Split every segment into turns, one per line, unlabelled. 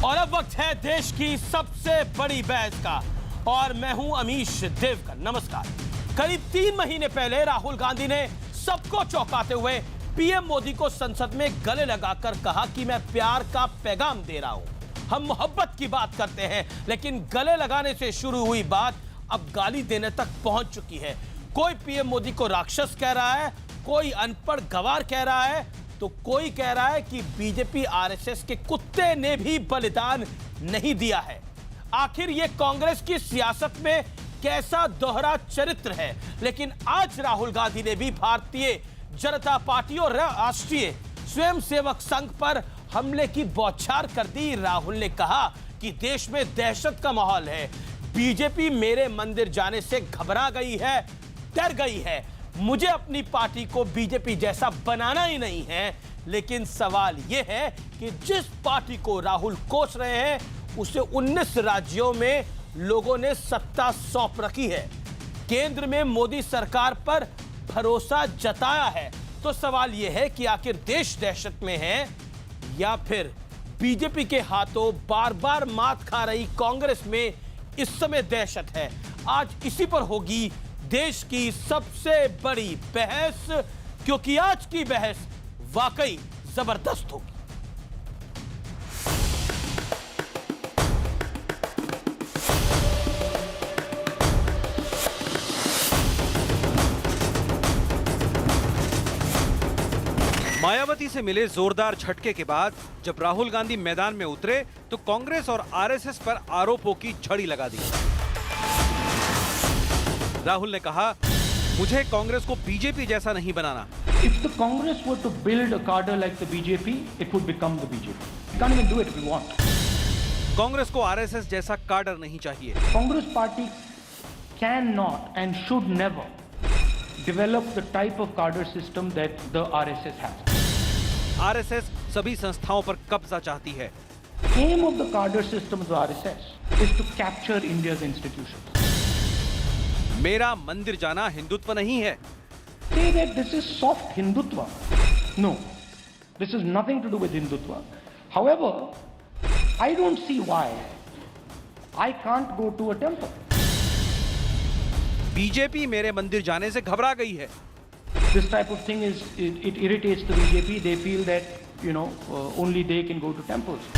और अब वक्त है देश की सबसे बड़ी बहस का और मैं हूं अमीश देवकर। नमस्कार। करीब 3 महीने पहले राहुल गांधी ने सबको चौंकाते हुए पीएम मोदी को संसद में गले लगाकर कहा कि मैं प्यार का पैगाम दे रहा हूं, हम मोहब्बत की बात करते हैं। लेकिन गले लगाने से शुरू हुई बात अब गाली देने तक पहुंच चुकी है। कोई पीएम मोदी को राक्षस कह रहा है, कोई अनपढ़ गवार कह रहा है, तो कोई कह रहा है कि बीजेपी आरएसएस के कुत्ते ने भी बलिदान नहीं दिया है। आखिर ये कांग्रेस की सियासत में कैसा दोहरा चरित्र है। लेकिन आज राहुल गांधी ने भी भारतीय जनता पार्टी और राष्ट्रीय स्वयंसेवक संघ पर हमले की बौछार कर दी। राहुल ने कहा कि देश में दहशत का माहौल है, बीजेपी मेरे मंदिर जाने से घबरा गई है, डर गई है। मुझे अपनी पार्टी को बीजेपी जैसा बनाना ही नहीं है। लेकिन सवाल यह है कि जिस पार्टी को राहुल कोस रहे हैं उसे 19 राज्यों में लोगों ने सत्ता सौंप रखी है, केंद्र में मोदी सरकार पर भरोसा जताया है। तो सवाल यह है कि आखिर देश दहशत में है या फिर बीजेपी के हाथों बार बार मात खा रही कांग्रेस में इस समय दहशत है। आज इसी पर होगी देश की सबसे बड़ी बहस, क्योंकि आज की बहस वाकई जबरदस्त होगी।
मायावती से मिले जोरदार झटके के बाद जब राहुल गांधी मैदान में उतरे तो कांग्रेस और आरएसएस पर आरोपों की झड़ी लगा दी। राहुल ने कहा, मुझे कांग्रेस को बीजेपी जैसा नहीं बनाना।
If the Congress were to build a cadre like the BJP, it would become the BJP. We can't even do it if we want.
Congress को आरएसएस जैसा काडर नहीं चाहिए।
Congress party cannot and should never develop the type of cadre system that the RSS has.
RSS सभी संस्थाओं पर कब्जा चाहती है।
Aim of the cadre system of the RSS is to capture India's institutions.
मेरा मंदिर जाना हिंदुत्व नहीं है।
Say that this is soft Hindutva. No, this is nothing to do with Hindutva. However, I don't see why I can't go to a temple.
BJP मेरे मंदिर जाने से घबरा गई है।
This type of thing it irritates the BJP. They feel that only they can go to temples.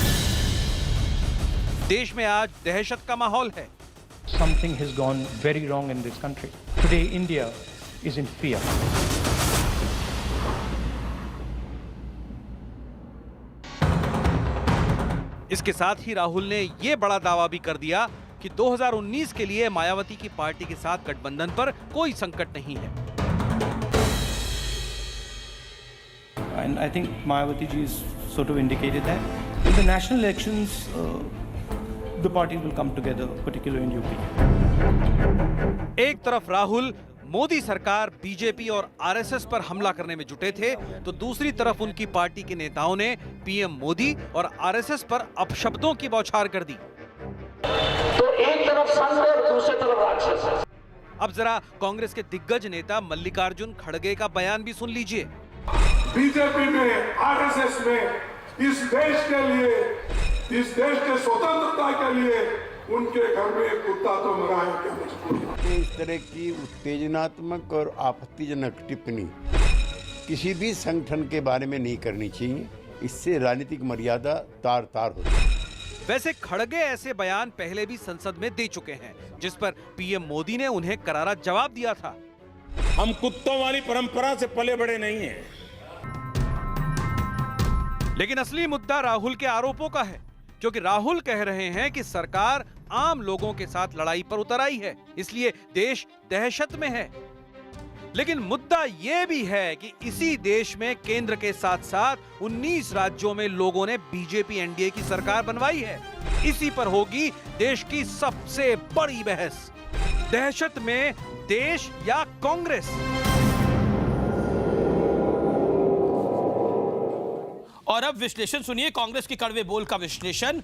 देश में आज दहशत का माहौल है।
Something has gone very wrong in this country. Today, India is in fear.
इसके साथ ही राहुल ने यह बड़ा दावा भी कर दिया कि 2019 के लिए मायावती की पार्टी के साथ गठबंधन पर कोई संकट नहीं है।
And I think Mayawati ji has sort of indicated that in the national elections, the party will come together, particularly in UP.
एक तरफ राहुल मोदी सरकार, बीजेपी और आरएसएस पर हमला करने में जुटे थे, तो दूसरी तरफ उनकी पार्टी के नेताओं ने पीएम मोदी और आरएसएस पर अपशब्दों की बौछार कर दी।
तो एक तरफ संत और दूसरी तरफ राक्षस।
अब जरा कांग्रेस के दिग्गज नेता मल्लिकार्जुन खड़गे का बयान भी सुन लीजिए।
बीजेपी में, आरएसएस में इस देश के लिए, इस देश के स्वतंत्रता के लिए उनके घर में एक कुत्ता तो मरा है, क्या मजबूरी।
इस तरह की उत्तेजनात्मक और आपत्तिजनक टिप्पणी किसी भी संगठन के बारे में नहीं करनी चाहिए। इससे राजनीतिक मर्यादा तार तार होती है।
वैसे खड़गे ऐसे बयान पहले भी संसद में दे चुके हैं, जिस पर पीएम मोदी ने उन्हें करारा जवाब दिया था।
हम कुत्तों वाली परंपरा से पले बड़े नहीं हैं।
लेकिन असली मुद्दा राहुल के आरोपों का है, क्योंकि राहुल कह रहे हैं कि सरकार आम लोगों के साथ लड़ाई पर उतर आई है, इसलिए देश दहशत में है। लेकिन मुद्दा यह भी है कि इसी देश में केंद्र के साथ साथ 19 राज्यों में लोगों ने बीजेपी एनडीए की सरकार बनवाई है। इसी पर होगी देश की सबसे बड़ी बहस। दहशत में देश या कांग्रेस?
और अब विश्लेषण सुनिए, कांग्रेस के कड़वे बोल का विश्लेषण।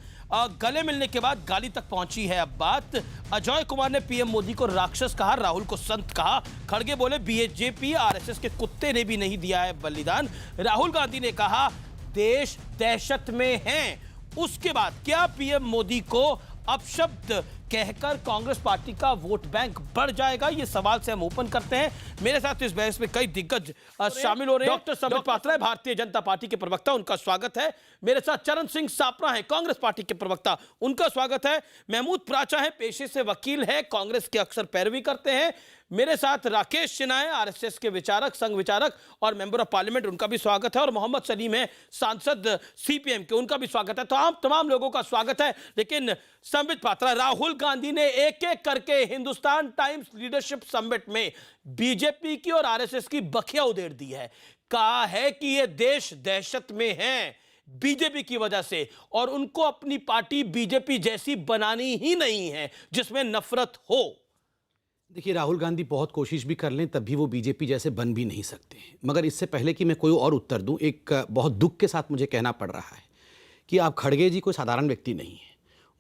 गले मिलने के बाद गाली तक पहुंची है अब बात। अजय कुमार ने पीएम मोदी को राक्षस कहा, राहुल को संत कहा। खड़गे बोले बीजेपी आरएसएस के कुत्ते ने भी नहीं दिया है बलिदान। राहुल गांधी ने कहा देश दहशत में है, उसके बाद क्या पीएम मोदी को अपशब्द कहकर कांग्रेस पार्टी का वोट बैंक बढ़ जाएगा? ये सवाल से हम ओपन करते हैं। मेरे साथ इस बहस में कई दिग्गज शामिल हो रहे हैं। डॉक्टर संबित पात्रा भारतीय जनता पार्टी के प्रवक्ता, उनका स्वागत है। मेरे साथ चरण सिंह सापरा है, कांग्रेस पार्टी के प्रवक्ता, उनका स्वागत है। महमूद प्राचा है, पेशे से वकील है, कांग्रेस के अक्सर पैरवी करते हैं। मेरे साथ राकेश सिन्हा है, आरएसएस के विचारक, संघ विचारक और मेंबर ऑफ पार्लियामेंट, उनका भी स्वागत है। और मोहम्मद सलीम है, सांसद सीपीएम के, उनका भी स्वागत है। तो आप तमाम लोगों का स्वागत है। लेकिन संबित पात्रा, राहुल गांधी ने एक एक करके हिंदुस्तान टाइम्स लीडरशिप समिट में बीजेपी की और आरएसएस की बखिया उधेड़ दी है। कहा है कि ये देश दहशत में है बीजेपी की वजह से, और उनको अपनी पार्टी बीजेपी जैसी बनानी ही नहीं है जिसमें नफरत हो।
देखिए, राहुल गांधी बहुत कोशिश भी कर लें तब भी वो बीजेपी जैसे बन भी नहीं सकते हैं। मगर इससे पहले कि मैं कोई और उत्तर दूं, एक बहुत दुख के साथ मुझे कहना पड़ रहा है कि आप खड़गे जी कोई साधारण व्यक्ति नहीं है।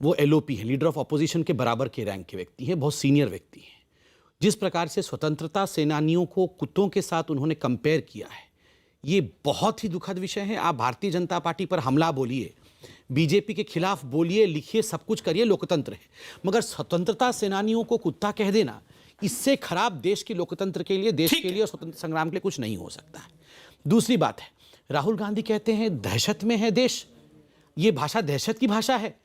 वो एलओपी है, लीडर ऑफ अपोजिशन के बराबर के रैंक के व्यक्ति हैं, बहुत सीनियर व्यक्ति हैं। जिस प्रकार से स्वतंत्रता सेनानियों को कुत्तों के साथ उन्होंने कंपेयर किया है, ये बहुत ही दुखद विषय है। आप भारतीय जनता पार्टी पर हमला बोलिए, बीजेपी के खिलाफ बोलिए, लिखिए, सब कुछ करिए, लोकतंत्र है। मगर स्वतंत्रता सेनानियों को कुत्ता कह देना, इससे खराब देश के लोकतंत्र के लिए, देश के लिए और स्वतंत्र संग्राम के लिए कुछ नहीं हो सकता है। दूसरी बात है, राहुल गांधी कहते हैं दहशत में है देश। ये भाषा दहशत की भाषा है।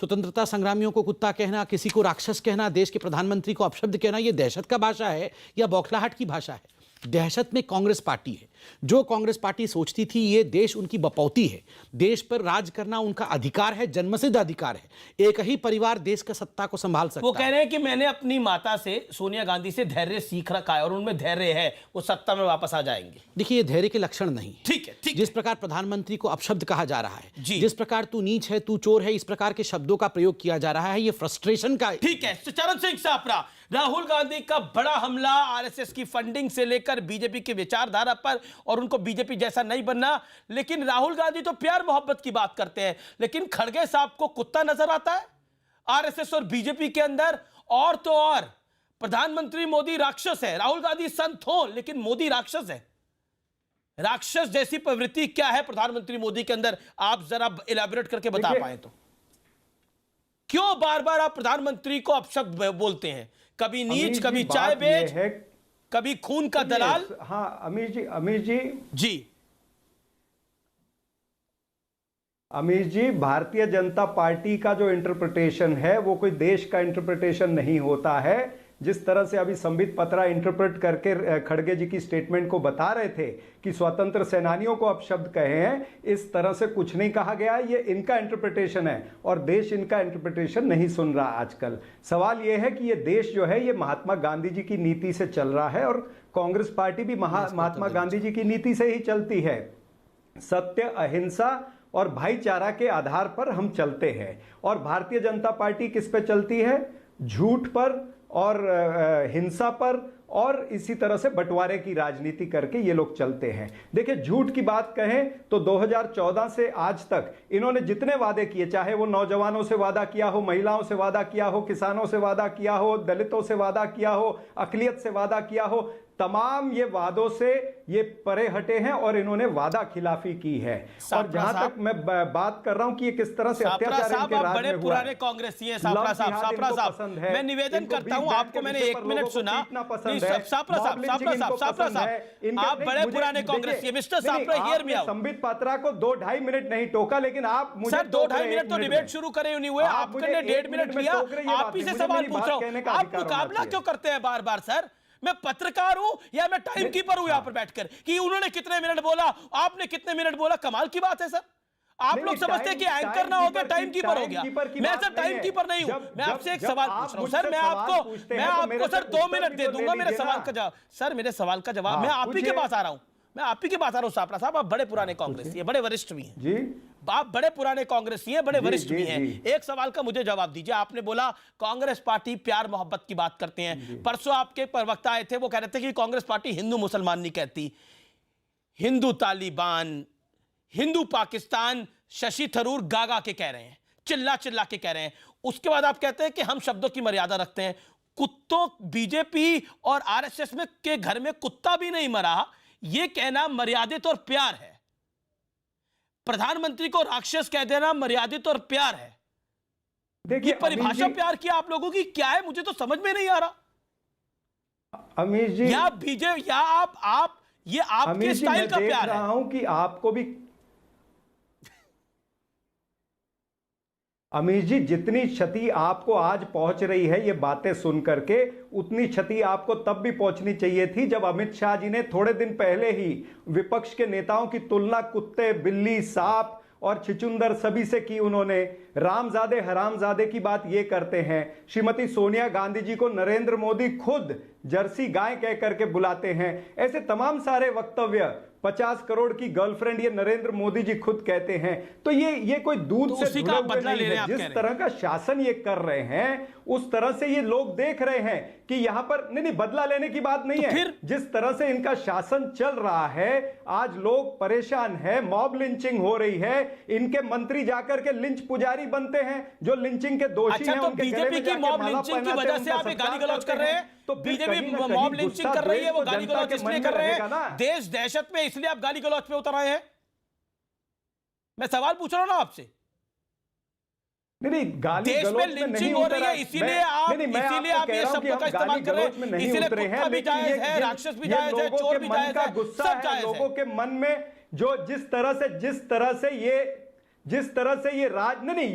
स्वतंत्रता संग्रामियों को कुत्ता कहना, किसी को राक्षस कहना, देश के प्रधानमंत्री को अपशब्द कहना, ये दहशत का भाषा है या बौखलाहट की भाषा है? दहशत में कांग्रेस पार्टी है। जो कांग्रेस पार्टी सोचती थी ये देश उनकी बपौती है, देश पर राज करना उनका अधिकार है, जन्मसिद्ध अधिकार है। एक ही परिवार देश का सत्ता को संभाल सकता है।
वो कह रहे हैं कि मैंने अपनी माता से, सोनिया गांधी से धैर्य सीख रखा है और उनमें धैर्य है, वो सत्ता में वापस आ जाएंगे।
देखिए, ये धैर्य के लक्षण नहीं है।
ठीक है, ठीक।
जिस प्रकार प्रधानमंत्री को अपशब्द कहा जा रहा है,
जी।
जिस प्रकार तू नीच है, तू चोर है, इस प्रकार के शब्दों का प्रयोग किया जा रहा है, ये फ्रस्ट्रेशन का।
ठीक है, चरण सिंह सापरा, राहुल गांधी का बड़ा हमला आरएसएस की फंडिंग से लेकर बीजेपी की विचारधारा पर, और उनको बीजेपी जैसा नहीं बनना। लेकिन राहुल गांधी तो प्यार मोहब्बत की बात करते हैं, लेकिन खड़गे साहब को कुत्ता नजर आता है आरएसएस और बीजेपी के अंदर। और तो और प्रधानमंत्री मोदी राक्षस है, राहुल गांधी संत हो लेकिन मोदी राक्षस है। राक्षस जैसी प्रवृत्ति क्या है प्रधानमंत्री मोदी के अंदर, आप जरा इलैबोरेट करके बता पाए तो। क्यों बार बार आप प्रधानमंत्री को अपशब्द बोलते हैं? कभी नीच, कभी चाय बेच, कभी खून का दलाल।
हाँ अमीर जी, भारतीय जनता पार्टी का जो इंटरप्रिटेशन है वो कोई देश का इंटरप्रिटेशन नहीं होता है। जिस तरह से अभी संबित पात्रा इंटरप्रेट करके खड़गे जी की स्टेटमेंट को बता रहे थे कि स्वतंत्र सेनानियों को अपशब्द कहे हैं, इस तरह से कुछ नहीं कहा गया। ये इनका इंटरप्रिटेशन है और देश इनका इंटरप्रिटेशन नहीं सुन रहा आजकल। सवाल ये है कि ये देश जो है ये महात्मा गांधी जी की नीति से चल रहा है और कांग्रेस पार्टी भी महात्मा गांधी जी की नीति से ही चलती है। सत्य, अहिंसा और भाईचारा के आधार पर हम चलते हैं। और भारतीय जनता पार्टी किस पे चलती है? झूठ पर और हिंसा पर और इसी तरह से बंटवारे की राजनीति करके ये लोग चलते हैं। देखिए, झूठ की बात कहें तो 2014 से आज तक इन्होंने जितने वादे किए, चाहे वो नौजवानों से वादा किया हो, महिलाओं से वादा किया हो, किसानों से वादा किया हो, दलितों से वादा किया हो, अकलियत से वादा किया हो, तमाम ये वादों से ये परे हटे हैं और इन्होंने वादा खिलाफी की है। और जहां तक मैं बात कर रहा हूं कि ये किस तरह से अत्याचार इनके राज में
बड़े पुराने कांग्रेसी हैं। सापरा साहब, मैं निवेदन करता हूं आपको, मैंने 1 मिनट सुना। सापरा साहब, आप बड़े पुराने कांग्रेसी हैं। Mister Sapra, hear me out.
Sambit Patra को 2-2.5 मिनट नहीं टोका, लेकिन आप मुझे
सर 2-2.5 मिनट तो डिबेट शुरू करे नहीं हुए, आपने 1.5 मिनट लिया। आप ही से सवाल पूछ रहा हूं, आप मुकाबला क्यों करते हैं बार बार? सर, मैं पत्रकार हूं या मैं टाइम कीपर हूं यहां पर बैठकर कि उन्होंने कितने मिनट बोला, आपने कितने मिनट बोला? कमाल की बात है सर। आप लोग समझते हैं कि एंकर ना हो गया टाइम कीपर हो गया। मैं सर टाइम कीपर नहीं हूं। मैं आपसे एक सवाल पूछ रहा हूं सर। मैं आपको सर 2 मिनट दे दूंगा मेरे सवाल का जवाब। सर, मेरे सवाल का जवाब, मैं आप ही के पास आ रहा हूं। मैं आप ही के पास आ रहा हूं। सापरा साहब, आप बड़े पुराने कांग्रेसी हैं, बड़े वरिष्ठ भी हैं
जी।
आप बड़े पुराने कांग्रेसी हैं, बड़े वरिष्ठ भी हैं। एक सवाल का मुझे जवाब दीजिए। आपने बोला कांग्रेस पार्टी प्यार मोहब्बत की बात करते हैं। परसों आपके प्रवक्ता आए थे, वो कह रहे थे कि कांग्रेस पार्टी हिंदू मुसलमान नहीं कहती, हिंदू तालिबान, हिंदू पाकिस्तान शशि थरूर गागा के कह रहे हैं, चिल्ला चिल्ला के कह रहे हैं। उसके बाद आप कहते हैं कि हम शब्दों की मर्यादा रखते हैं। कुत्तों, बीजेपी और आरएसएस में के घर में कुत्ता भी नहीं मरा, यह कहना मर्यादित और प्यार है। प्रधानमंत्री को राक्षस कह देना मर्यादित और प्यार है।
देखिए
ये परिभाषा प्यार की आप लोगों की क्या है, मुझे तो समझ में नहीं आ रहा।
अमीश जी,
या बीजेपी या आप ये आपके स्टाइल का प्यार है।
रहा हूं कि आपको भी अमीश जी, जितनी क्षति आपको आज पहुंच रही है ये बातें सुन करके, उतनी क्षति आपको तब भी पहुंचनी चाहिए थी जब अमित शाह जी ने थोड़े दिन पहले ही विपक्ष के नेताओं की तुलना कुत्ते, बिल्ली, सांप और छिचुंदर सभी से की। उन्होंने रामजादे हरामजादे की बात ये करते हैं। श्रीमती सोनिया गांधी जी को नरेंद्र मोदी खुद जर्सी गाय कह करके बुलाते हैं। ऐसे तमाम सारे वक्तव्य, 50 करोड़ की गर्लफ्रेंड ये नरेंद्र मोदी जी खुद कहते हैं। तो ये कोई दूध
तो
से
उसी
धुले
का
हुए
बदला
नहीं
ले रहे
है।
हैं, आप
जिस
कह रहे
तरह का शासन ये कर रहे हैं उस तरह से ये लोग देख रहे हैं कि यहां पर नहीं बदला लेने की बात नहीं
तो
है।
फिर
जिस तरह से इनका शासन चल रहा है, आज लोग परेशान है, मॉब लिंचिंग हो रही है, इनके मंत्री जाकर के लिंच पुजारी बनते हैं जो लिंचिंग के दोषी हैं।
तो
उनके गले
बीजेपी
में
की
जाके
मॉब
माला
लिंचिंग की
पहनाते
वजह
हैं,
से
उनका
आप ये गाली
सत्कार
गलौज कर
करते
रहे
हैं।
हैं।
तो फिर
बीजेपी
कहीं ना कहीं
मॉब लिंचिंग
गुस्सा
कर रही है, वो
द्वेष तो
गाली
जनता
गलौज
के
इसलिए
मन
कर
में
रहे
रहेगा ना।
हैं, देश दहशत में, इसलिए आप गाली गलौज पे उतर आए हैं। मैं सवाल पूछ रहा हूं ना आपसे।
नहीं, गाली
देश में
गलौज में नहीं
लिंचिंग हो रही
उतरा।
है, इसीलिए आप ये शब्दों का इस्तेमाल कर रहे हैं। इसीलिए कुत्ता भी जायज है, राक्षस भी जायज है, चोर भी जायज है, सब जायज है।
लोगों के मन में जो जिस तरह से ये राज नहीं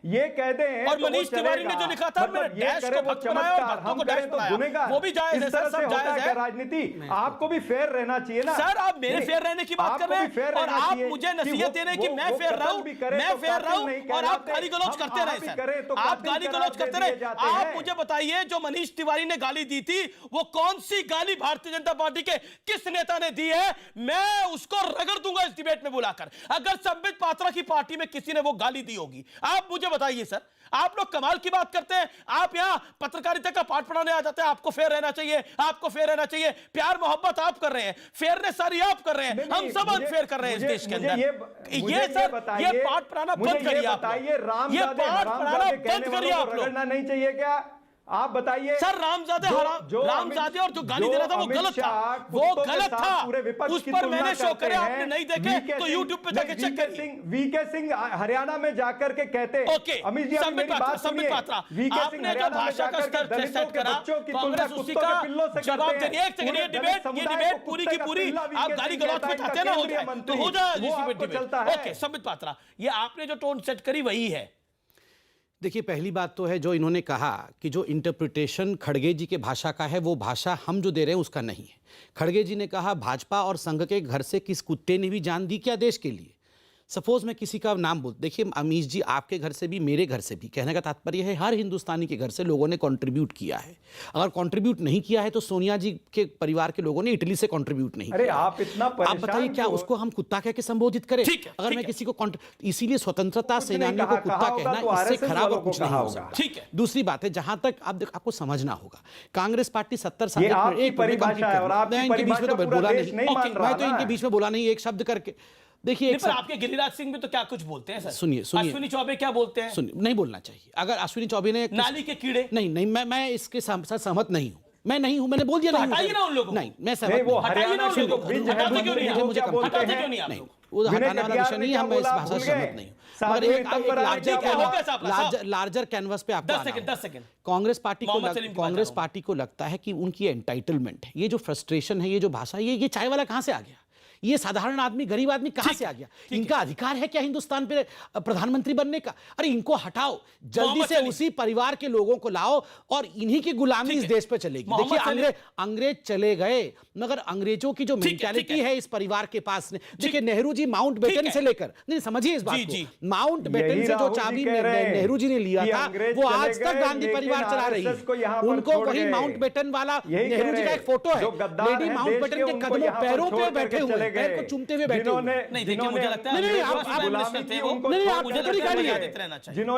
ये कहते हैं।
और मनीष तिवारी ने जो लिखा था, मैंने डैश को भक्त बनाया और भक्तों को डैश बनाया, वो भी जायज है सर, सब जायज है।
राजनीति आपको भी फेयर रहना चाहिए ना
सर। आप मेरे फेयर रहने की बात कर रहे हैं और आप मुझे नसीहत दे रहे हैं कि मैं फेयर रहूं, मैं फेयर रहूं, और आप गाली गलौज करते रहे सर। आप गाली गलौज करते रहे। आप मुझे बताइए, जो मनीष तिवारी ने गाली दी थी, वो कौन सी गाली भारतीय जनता पार्टी के किस नेता ने दी है? मैं उसको रगड़ दूंगा इस डिबेट में बुलाकर, अगर संबित पात्रा की पार्टी में किसी ने वो गाली दी होगी। आप मुझे बताइए सर। आप लोग कमाल की बात करते हैं, आप यहां पत्रकारिता का पाठ पढ़ाने आ जाते हैं। आपको फेयर रहना चाहिए, आपको फेयर रहना चाहिए। प्यार मोहब्बत आप कर रहे हैं, फेयरनेस सारी आप कर रहे हैं, हम सब अनफेयर कर रहे हैं इस देश के अंदर। ये सर, ये पाठ पढ़ाना बंद करिए आप। ये पाठ पढ़ाना बंद करिए आप लोग।
नहीं चाहिए क्या? आप बताइए
सर। रामजादे और जो गाली दे रहा था वो गलत था, वो गलत था। उस पर मैंने शो करे, आपने नहीं देखे तो यूट्यूब पे जाके चेक करिए।
वीके सिंह हरियाणा में जाकर के कहते हैं।
ओके,
अमित जी,
संबित पात्रा, आपने जो भाषा का स्तर सेट करा, कांग्रेस उसी का जवाब दे रही है। एक सेकंड, ये डिबेट पूरी की पूरी आप गाली गलौज में चाहते ना हो जाए तो हो जाए। ओके संबित पात्रा, ये आपने जो टोन सेट करी वही है।
देखिए, पहली बात तो है जो इन्होंने कहा कि जो इंटरप्रिटेशन खड़गे जी के भाषा का है वो भाषा हम जो दे रहे हैं उसका नहीं है। खड़गे जी ने कहा भाजपा और संघ के घर से किस कुत्ते ने भी जान दी क्या देश के लिए। सपोज मैं किसी का नाम बोल, देखिए अमीश जी, आपके घर से भी, मेरे घर से भी, कहने का तात्पर्य है हर हिंदुस्तानी के घर से लोगों ने कंट्रीब्यूट किया है। अगर कंट्रीब्यूट नहीं किया है तो सोनिया जी के परिवार के लोगों ने इटली से कंट्रीब्यूट नहीं किया।
आप इतना
आप बताइए क्या उसको हम कुत्ता कह के संबोधित करें? अगर मैं किसी को, इसीलिए स्वतंत्रता सेनानियों को कुत्ता कहना, इससे खराब और कुछ नहीं हो सकता।
ठीक है,
दूसरी बात है, जहां तक आपको समझना होगा, कांग्रेस पार्टी 70 साल,
मैं तो
इनके बीच में बोला नहीं एक शब्द करके। देखिए,
आपके गिरिराज सिंह भी तो क्या कुछ बोलते हैं सर।
सुनिए,
अश्विनी चौबे क्या बोलते हैं?
सुनिए, नहीं बोलना चाहिए। अगर अश्विनी चौबे ने
नाली के कीड़े,
नहीं, मैं इसके साथ सहमत नहीं हूं। मैं नहीं हूं, मैंने बोल दिया नहीं।
हटाइए ना उन लोगों को।
नहीं, मैं सहमत नहीं।
वो हरियाणा के लोग हटाते क्यों नहीं? मुझे हटाते क्यों नहीं आप लोग?
वो हटाने वाला विषय नहीं है, मैं इस भाषा से सहमत नहीं हूं। मगर एक लार्जर कैनवस पे आपको
10 सेकंड।
कांग्रेस पार्टी को लगता है कि उनकी एंटाइटलमेंट है, ये जो फ्रस्ट्रेशन है, ये जो भाषा, ये चाय वाला कहां से आ गया? ये साधारण आदमी, गरीब आदमी कहां से आ गया? इनका अधिकार है क्या हिंदुस्तान पे प्रधानमंत्री बनने का? अरे इनको हटाओ, जल्दी से उसी परिवार के लोगों को लाओ और इन्हीं की गुलामी इस देश पे चलेगी। देखिए, अंग्रेज चले गए, मगर अंग्रेजों की जो मेंटालिटी है इस परिवार के पास ने, देखिए नेहरू जी माउंट बेटन से लेकर, नहीं समझिए इस बात को, माउंट बेटन से जो चाबी नेहरू जी ने लिया था वो आज तक गांधी परिवार चला रही है। उनको वही माउंट बेटन वाला नेहरू जी का एक फोटो है, लेडी माउंट बेटन के कदमों पैरों पे बैठे हुए, पैर को चूमते हुए बैठे हुए।
नहीं, देखिए मुझे लगता है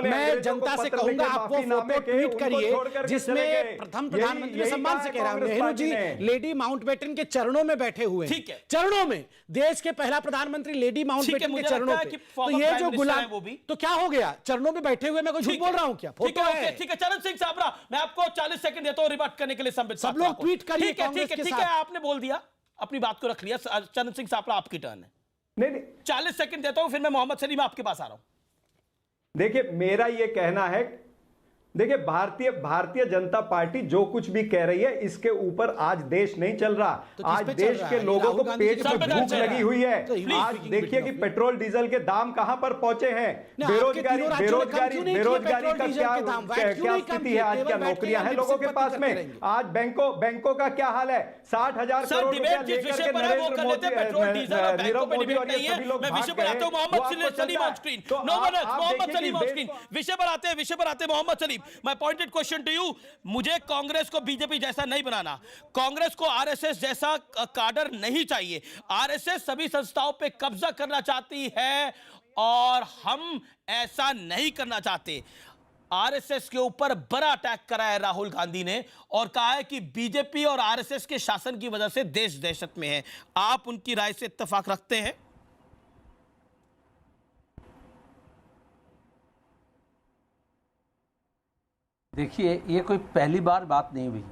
मैं जनता से कहूंगा आप वो फोटो ट्वीट करिए जिसमें प्रथम प्रधानमंत्री सम्मान से कह रहा हूं, नेहरू जी लेडी माउंटबेटन के चरणों में बैठे हुए हैं। चरणों में, देश के पहला प्रधानमंत्री लेडी माउंटबेटन के चरणों पे। तो ये जो गुलाम, तो क्या हो गया? चरणों में बैठे हुए, मैं कुछ झूठ बोल रहा हूं क्या? फोटो है।
ठीक है, चरण सिंह साबरा, मैं आपको 40 सेकंड देता हूं रिबाट करने के लिए। सब
लोग ट्वीट करिए।
ठीक है, आपने बोल दिया, अपनी बात को रख लिया। चरण सिंह सापड़ा, आपकी टर्न है।
नहीं
40 सेकंड देता हूं, फिर मैं मोहम्मद सलीम आपके पास आ रहा हूं।
देखिए, मेरा ये कहना है, देखिए भारतीय जनता पार्टी जो कुछ भी कह रही है, इसके ऊपर आज देश नहीं चल रहा।
तो किस
आज
पे चल
देश
रहा
के
है?
लोगों को
राहुल गांधी
पेट
जी
में
सब पे
भूख
चल रहा
लगी
है।
हुई है।
तो please
आज
speaking
देखिए
between
कि
of you।
पेट्रोल डीजल के दाम कहां पर पहुंचे हैं, बेरोजगारी क्या स्थिति है, आज क्या नौकरियां हैं लोगों के पास में, आज बैंकों का क्या हाल है। 60,000
सर,
करोड़ रुपया
डिबेट जिस
लेकर
विषय
के
पर है वो कर लेते हैं, पेट्रोल
नरेंद्र
डीजल और बैंकों पे
मोदी
डिबेट
और
नहीं
ये
है।
सभी लोग
मैं
भाग
विषय पर आता
गए।
हूं, मोहम्मद
वो आपको
सलीम
चलता
ऑन
है।
स्क्रीन।
तो
नो वन एल्स,
आप
मोहम्मद
देखिए
सलीम
कि
ऑन
देश
स्क्रीन।
को-
विषय पर आते हैं Mohammed Salim. My pointed question to you, मुझे कांग्रेस को बीजेपी जैसा नहीं बनाना, कांग्रेस को आरएसएस जैसा काडर नहीं चाहिए। आरएसएस सभी संस्थाओं पे कब्जा करना चाहती है और हम ऐसा नहीं करना चाहते। आरएसएस के ऊपर बड़ा अटैक करा है राहुल गांधी ने और कहा है कि बीजेपी और आरएसएस के शासन की वजह से देश दहशत में है। आप उनकी राय से इत्तेफाक रखते हैं?
देखिए, ये कोई पहली बार बात नहीं हुई,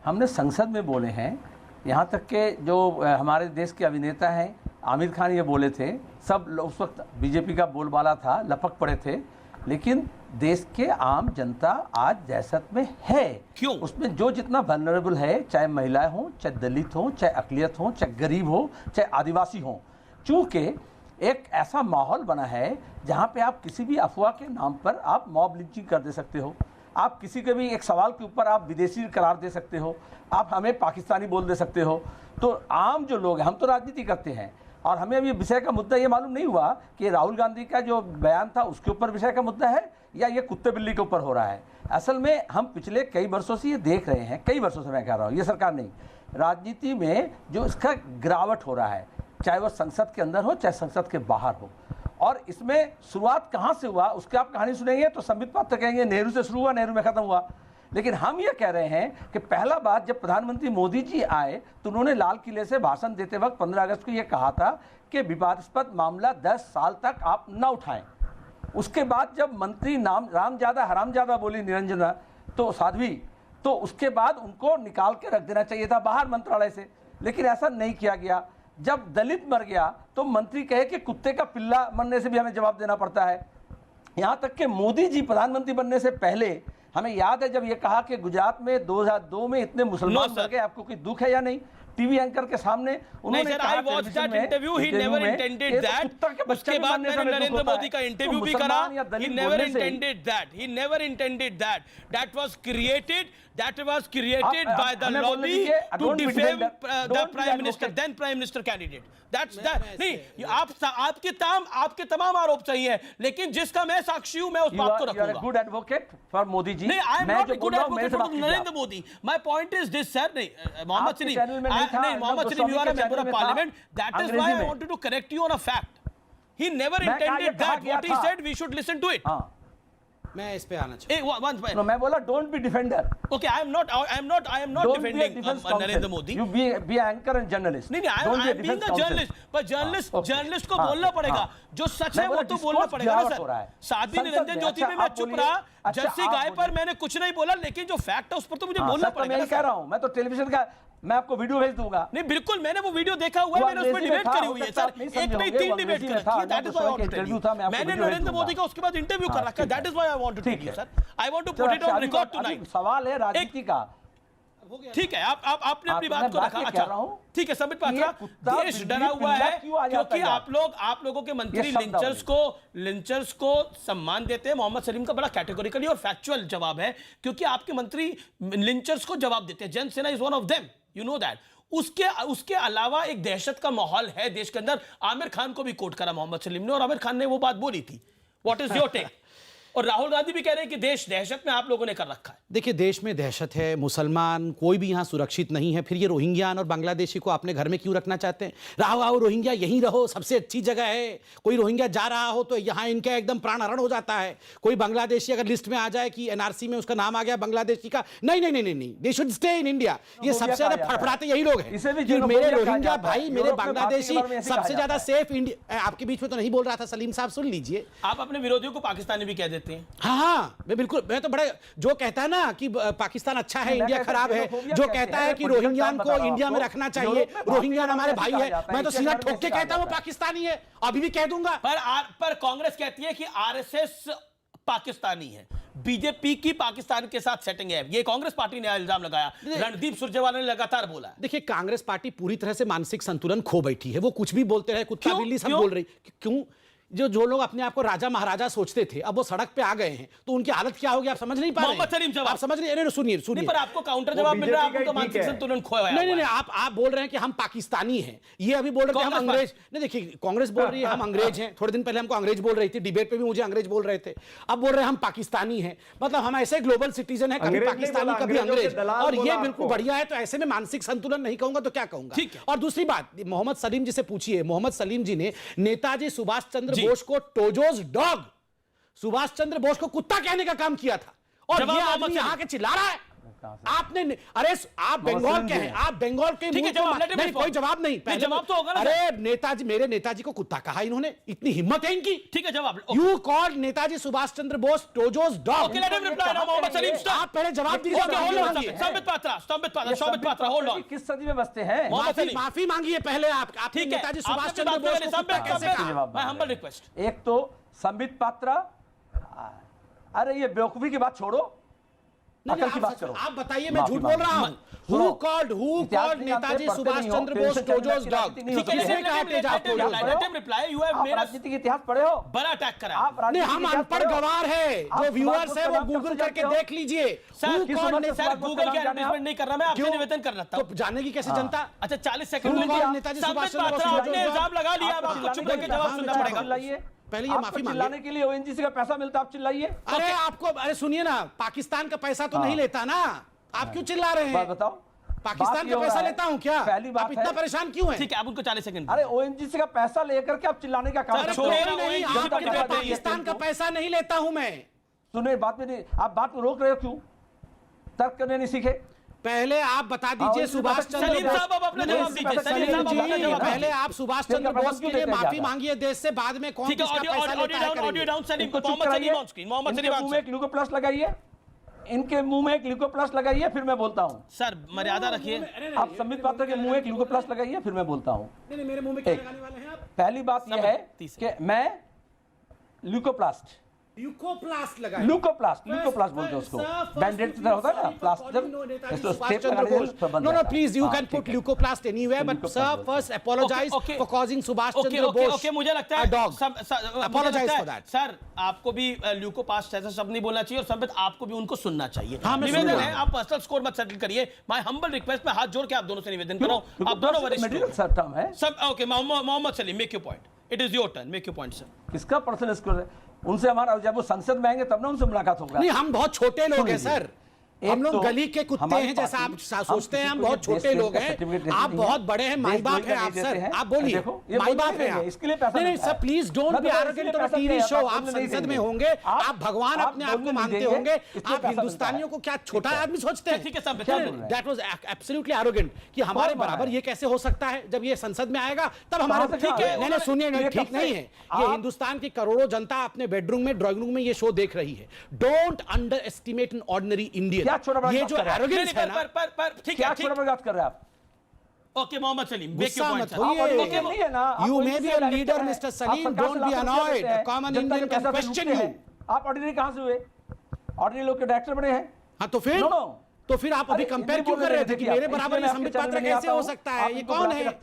हमने संसद में बोले हैं। यहाँ तक के जो हमारे देश के अभिनेता हैं, आमिर खान ये बोले थे, सब उस वक्त बीजेपी का बोलबाला था, लपक पड़े थे। लेकिन देश के आम जनता आज दहशत में है।
क्यों?
उसमें जो जितना वल्नरेबल है, चाहे महिलाएं हों, चाहे दलित हों, चाहे अकलियत हों, चाहे गरीब हो, चाहे आदिवासी हों, चूँकि एक ऐसा माहौल बना है जहाँ पे आप किसी भी अफवाह के नाम पर आप मॉब लिंचिंग कर दे सकते हो। आप किसी के भी एक सवाल के ऊपर आप विदेशी करार दे सकते हो, आप हमें पाकिस्तानी बोल दे सकते हो। तो आम जो लोग हैं, हम तो राजनीति करते हैं और हमें अभी विषय का मुद्दा ये मालूम नहीं हुआ कि राहुल गांधी का जो बयान था उसके ऊपर विषय का मुद्दा है या ये कुत्ते बिल्ली के ऊपर हो रहा है। असल में हम पिछले कई वर्षों से ये देख रहे हैं, कई वर्षों से मैं कह रहा हूँ, ये सरकार नहीं, राजनीति में जो इसका गिरावट हो रहा है, चाहे वो संसद के अंदर हो चाहे संसद के बाहर हो। और इसमें शुरुआत कहाँ से हुआ उसकी आप कहानी सुनेंगे तो संबित पात्र कहेंगे नेहरू से शुरू हुआ, नेहरू में खत्म हुआ। लेकिन हम ये कह रहे हैं कि पहला बात जब प्रधानमंत्री मोदी जी आए तो उन्होंने लाल किले से भाषण देते वक्त 15 अगस्त को ये कहा था कि विवादास्पद मामला 10 साल तक आप न उठाएं। उसके बाद जब मंत्री रामजादा हरामजादा बोली निरंजना तो साध्वी, तो उसके बाद उनको निकाल के रख देना चाहिए था बाहर मंत्रालय से, लेकिन ऐसा नहीं किया गया। जब दलित मर गया तो मंत्री कहे कि कुत्ते का पिल्ला मरने से भी हमें जवाब देना पड़ता है। यहाँ तक कि मोदी जी प्रधानमंत्री बनने से पहले हमें याद है जब ये कहा कि गुजरात में 2002 में इतने मुसलमान मर गए, आपको कोई दुख है या नहीं? टीवी एंकर के सामने उन्होंने कहा
उसके बाद मैंने नरेंद्र मोदी का इंटरव्यू भी करा। He never intended that. He never intended that. That was created by the lobby to defame the prime minister, then prime minister candidate. That's that. नहीं, आपके तमाम आरोप सही है, लेकिन जिसका मैं साक्षी हूं मैं उस बात को रखूंगा।
Good advocate for Modi ji.
नहीं, I am not a good advocate for Narendra Modi. My point is this, sir. नहीं, मोहम्मद सलीम, नहीं, Mohammad Salim, you are a member of parliament. That is why I wanted to correct you on a fact. He never intended that. What he said, we should listen to it.
मैं इस पे आना चाहूँ।
No, मैं बोला don't be defender.
Okay, I am not defending Narendra Modi.
You be anchor and journalist.
नहीं, I am being a journalist. पर journalist को बोलना पड़ेगा। जो सच है वो तो बोलना पड़ेगा ना सर। साध्वी निरंजन ज्योति में मैं चुप रहा, जर्सी गाय पर मैंने कुछ नहीं बोला, लेकिन जो फैक्ट है उस पर तो मुझे बोलना पड़ेगा।
मैं कह रहा हूँ, मैं तो टेलीविजन का, मैं आपको वीडियो भेज दूंगा।
नहीं, बिल्कुल, मैंने वो वीडियो देखा हुआ है, मैंने उस पर डिबेट करी हुई है सर। एक नहीं 3 डिबेट करी है। That is why I want to tell you. मैंने नरेंद्र मोदी का उसके बाद इंटरव्यू कर रखा है। That is why I want to tell you sir. I want to put it on record tonight.
सवाल है राजनीति का।
ठीक है, आपने अपनी बात को रखा। अच्छा, ठीक है, संबित पात्रा, देश डरा हुआ है क्योंकि आप लोगों के मंत्री लिंचर्स को सम्मान देते हैं। मोहम्मद सलीम का बड़ा कैटेगोरिकली और फैक्चुअल जवाब है क्योंकि आपके मंत्री लिंचर्स को जवाब देते हैं। Jana Sena is one of them, you know that. उसके अलावा एक दहशत का माहौल है देश के अंदर। आमिर खान को भी कोट करा मोहम्मद सलीम ने और आमिर खान ने वो बात बोली थी। What is your take? और राहुल गांधी भी कह रहे हैं कि देश दहशत में आप लोगों ने कर रखा है।
देखिए, देश में दहशत है, मुसलमान कोई भी यहाँ सुरक्षित नहीं है, फिर ये रोहिंग्यान और बांग्लादेशी को अपने घर में क्यों रखना चाहते हैं? रहो रोहिंग्या, यहीं रहो, सबसे अच्छी जगह है। कोई रोहिंग्या जा रहा हो तो यहाँ इनका एकदम प्राणहरण हो जाता है। कोई बांग्लादेशी अगर लिस्ट में आ जाए कि एनआरसी में उसका नाम आ गया बांग्लादेशी का, नहीं, they should stay in India. ये सबसे ज्यादा फड़फड़ाते यही लोग हैं। मेरे रोहिंग्या भाई, मेरे बांग्लादेशी सबसे ज्यादा सेफ इंडिया। आपके बीच में तो नहीं बोल रहा था सलीम साहब, सुन लीजिए।
आप अपने विरोधियों को पाकिस्तानी भी कह देते लेते हैं।
हाँ, मैं बिल्कुल, मैं तो बड़े, जो कहता है ना कि पाकिस्तान अच्छा है इंडिया खराब है, जो कहता है कि रोहिंग्या को इंडिया में रखना चाहिए, रोहिंग्या हमारे भाई है, मैं तो सीधा ठोक के कहता हूं वो पाकिस्तानी है, अभी भी कह दूंगा।
पर कांग्रेस कहती है कि आरएसएस पाकिस्तानी है, बीजेपी की पाकिस्तान के साथ सेटिंग है, ये कांग्रेस पार्टी ने इल्जाम लगाया, रणदीप सुरजेवाला ने लगातार बोला।
देखिए, कांग्रेस पार्टी पूरी तरह से मानसिक संतुलन खो बैठी है, वो कुछ भी बोलते रहे, कुत्ता बिल्ली सब बोल रही। क्यों? जो लोग अपने आप को राजा महाराजा सोचते थे, अब वो सड़क पे आ गए हैं, तो उनकी हालत क्या होगी आप समझ नहीं पा रहे हैं। आप समझ नहीं, सुनिए,
पर आपको काउंटर जवाब मिल रहा है, आपको तो मानसिक संतुलन खोया है।
नहीं, आप बोल रहे हैं कि हम पाकिस्तानी हैं, ये अभी बोल रहे थे हम अंग्रेज। नहीं, देखिए, कांग्रेस बोल रही है हम अंग्रेज हैं, थोड़े दिन पहले हमको अंग्रेज बोल रही थी, डिबेट पे भी मुझे अंग्रेज बोल रहे थे, अब बोल रहे हैं हम पाकिस्तानी हैं, मतलब हम ऐसे ग्लोबल सिटीजन है, कभी पाकिस्तानी कभी अंग्रेज, और ये बिल्कुल बढ़िया है। तो ऐसे में मानसिक संतुलन नहीं कहूंगा तो क्या कहूंगा। और दूसरी बात, मोहम्मद सलीम जी से पूछिए, मोहम्मद सलीम जी ने नेताजी सुभाष चंद्र बोस को टोजोस डॉग, सुभाष चंद्र बोस को कुत्ता कहने का काम किया था, और ये आदमी यहाँ के चिल्ला रहा है। आपने, अरे आप बंगाल के हैं, आप बंगाल के, नहीं कोई जवाब नहीं, पहले
जवाब तो होगा ना।
अरे नेताजी, मेरे नेताजी को कुत्ता कहा इन्होंने, इतनी हिम्मत है इनकी।
ठीक है, जवाब।
You called Netaji Subhash Chandra Bose Tojo's dog.
Okay, let him reply now. Mohammed Salim,
आप पहले जवाब दीजिए।
Sambit Patra, hold on.
किस सदी में बसते हैं?
माफी मांगिए पहले आप, आपने नेताजी सुभाष चंद्र बोस को कुत्ता कैसे कहा?
मैं हम्बल रिक्वेस्ट।
एक तो संबित पात्रा, अरे ये बेवकूफी की बात छोड़ो, अकल की बात करो।
आप बताइए, मैं झूठ बोल रहा हूं। Who called Netaji Subhash Chandra Bose Tojo's dog? किसने कहा तेजाब Tojo's?
Let him reply. You have मेरा
राजनीतिक इतिहास पढ़े हो?
बड़ा अटैक करा।
नहीं, हम अनपढ़ गवार है, जो व्यूअर्स है वो गूगल करके देख लीजिए।
सर गूगल के एडवर्टाइजमेंट नहीं कर रहा मैं, आपसे निवेदन कर रहा था।
तो जानेगी कैसे जनता?
अच्छा, 40 सेकंड
नेताजी सुभाष चंद्र बोस
आपने इल्जाम लगा लिया, अब आपको चुप करके जवाब सुनना पड़ेगा।
पहले ये माफी
चिल्लाने के लिए ओएनजीसी का पैसा मिलता, आप चिल्लाइए।
अरे आपको, अरे सुनिए ना, पाकिस्तान का पैसा तो नहीं लेता ना, आप क्यों चिल्ला रहे हैं?
बताओ,
पाकिस्तान का पैसा लेता हूं क्या?
पहली बात,
आप इतना परेशान क्यों हैं?
ठीक है, आप उनको 40 सेकंड।
अरे ओएनजीसी का पैसा लेकर के आप चिल्लाने का काम
नहीं, पाकिस्तान का पैसा नहीं लेता हूं मैं।
सुने, बात में नहीं, आप बात में रोक रहे हो क्यों? तर्क करने नहीं सीखे?
पहले आप बता दीजिए सुभाष चंद्र
सलीम साहब, आप अपना जवाब दीजिए। सलीम साहब, अपना जवाब।
पहले आप सुभाष चंद्र बोस के लिए माफी मांगिए देश से, बाद में कौन किसका पैसा लेता है।
Audio down Salim, Mohammed Salim on screen. Mohammed Salim,
मुंह में एक ग्लूको प्लस लगाइए, इनके मुंह में एक ग्लूको प्लस लगाइए, फिर मैं बोलता हूं।
सर मर्यादा रखिए।
आप संबित पात्रा के मुंह में ग्लूको प्लस लगाइए, फिर मैं बोलता हूं।
नहीं, मेरे मुंह में क्या लगाने वाले हैं आप?
पहली बात यह है कि मैं ल्यूकोप्लास्ट लगाए। ल्यूकोप्लास्ट बोलते हैं उसको, बैंडेड की तरह होता है ना प्लास्टर, इसको टेप लगाने से उसपर बंद
No, please, you can put leucoplast anywhere, but sir, first apologize for causing Subhash Chandra Bose.
Okay, मुझे लगता है
dog. Apologize for that.
Sir, आपको भी ल्यूकोप्लास्ट ऐसा शब्द नहीं बोलना चाहिए, और संबित आपको भी उनको सुनना चाहिए।
हाँ,
निवेदन है, आप पर्सनल स्कोर मत सेटल करिए। माय हम्बल रिक्वेस्ट, मैं हाथ जोड़ के आप दोनों से निवेदन कर रहा हूं, आप दोनों वरिष्ठ
हैं।
सब okay, Mohammed Salim, make your point. It is your turn, make your point sir.
किसका पर्सनल स्कोर है? उनसे हमारा, जब वो संसद में आएंगे तब ना उनसे मुलाकात होगा।
नहीं, हम बहुत छोटे लोग हैं सर, हम लोग गली के कुत्ते हैं जैसा आप सोचते हैं। हम बहुत छोटे लोग हैं, आप बहुत बड़े हैं, माई बाप है आप सर। आप बोलिए, माई बाप है आप।
इसके लिए पैसा
नहीं sir, please don't be arrogant on TV show. आप संसद में होंगे, आप भगवान अपने आप को मानते होंगे, आप हिंदुस्तानियों को क्या छोटा आदमी सोचते हैं?
ठीक है sir,
that was absolutely arrogant कि हमारे बराबर ये कैसे हो सकता है? जब ये संसद में आएगा तब हमारे, ठीक है, नहीं सुनिए, ठीक नहीं है ये। हिंदुस्तान की करोड़ों जनता अपने बेडरूम में, ड्राइंग रूम में ये शो देख रही है। Don't under estimate an ordinary Indian. ये जो एरोगेंस है ना,
ठीक है,
छोटा बड़ा बात कर रहे हैं आप।
Okay Mohammed Salim, make your point.
You may be a leader, Mr. Salim. Don't be annoyed. A common Indian can question you.
आप ऑर्डिनरी कहां से हुए? ऑर्डिनरी लोग के डायरेक्टर बने हैं।
हाँ, तो फिर आप अभी कंपेयर क्यों कर रहे थे कि मेरे बराबर ये संबित पात्रा कैसे हो सकता है? ये कौन है?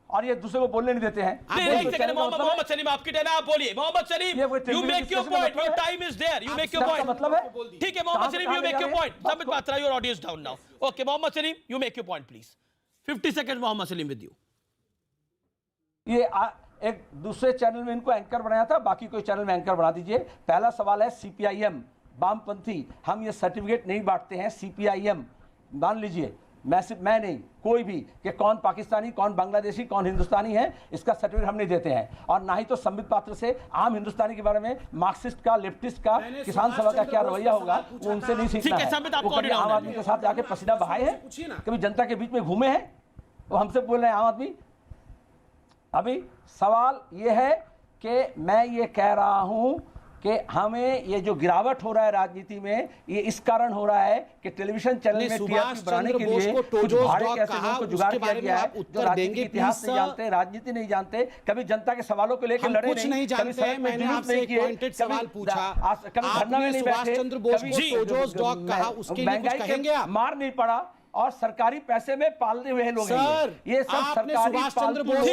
और ये दूसरे को बोलने नहीं देते हैं।
मोहम्मद सलीम, आपकी टर्न, आप बोलिए। Mohammed Salim, you make your point, your time is there, you make your point.
मतलब है,
ठीक है Mohammed Salim, you make your point. Sambit Patra, your audio is down now. Okay Mohammed Salim, you make your point please. 50 second Mohammed Salim with you.
ये एक दूसरे channel में इनको anchor बनाया था, बाकी कोई चैनल में एंकर बना दीजिए। पहला सवाल है सीपीआईएम, वामपंथी, हम ये सर्टिफिकेट नहीं बांटते हैं। सीपीआईएम मान लीजिए, मैं नहीं, कोई भी, कि कौन पाकिस्तानी, कौन बांग्लादेशी, कौन हिंदुस्तानी है, इसका सर्टिफिकेट हम नहीं देते हैं। और ना ही तो संबित पात्रा से आम हिंदुस्तानी के बारे में मार्क्सिस्ट का, लेफ्टिस्ट का, किसान सभा का क्या रवैया होगा, वो उनसे नहीं सीखना है। वो कभी आम आदमी के साथ जाके पसीना बहाए हैं, कभी जनता के बीच में घूमे हैं, वो हमसे बोल रहे हैं आम आदमी। अभी सवाल ये है कि मैं ये कह रहा हूं कि हमें ये जो गिरावट हो रहा है राजनीति में, ये इस कारण हो रहा है कि टेलीविजन चैनल में टीआरपी बढ़ाने के लिए कुछ भाड़े के ऐसे लोगों को जुगाड़ किया गया है जो राजनीति इतिहास नहीं जानते, राजनीति नहीं जानते, कभी जनता के सवालों को लेकर लड़े नहीं जानते। मैंने आपसे एक पॉइंटेड सवाल पूछा, कभी धरना में नहीं बैठे, कभी महंगाई के मार नहीं पड़ा और सरकारी पैसे में पालने हुए लोग
सर,
ये सब सरकारी
सुभाष चंद्र बोस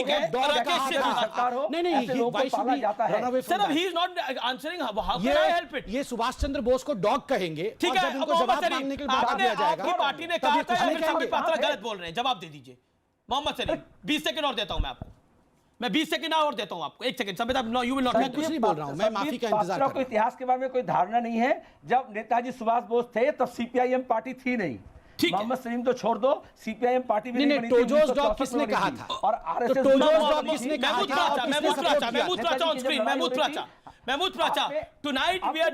सरकार हो, ऐसे लोगों को पाला जाता है।
Sir, he is not answering. How can I help it?
ये सुभाष चंद्र बोस को डॉग कहेंगे,
ठीक है।
उनको जवाब मांगने के लिए बढ़ा दिया जाएगा।
आपकी पार्टी ने कहा था या संबित पात्रा गलत बोल रहे हैं? जवाब दे दीजिए मोहम्मद सलीम। 20 सेकंड और देता हूं मैं आपको, मैं 20 सेकंड और देता हूं आपको। 1 second Sambit, you will not.
मैं कुछ नहीं बोल रहा हूं, मैं माफी का इंतजार कर रहा हूं।
इतिहास के बारे में कोई धारणा नहीं है। जब नेताजी सुभाष बोस थे तब सीपीआईएम पार्टी थी नहीं। मोहम्मद सलीम तो छोड़ दो, सीपीआईएम पार्टी भी नहीं बनी थी।
टोजोस डॉग किसने कहा था?
और आरएसएस
किसने कहा था? महमूद प्राचा, tonight we are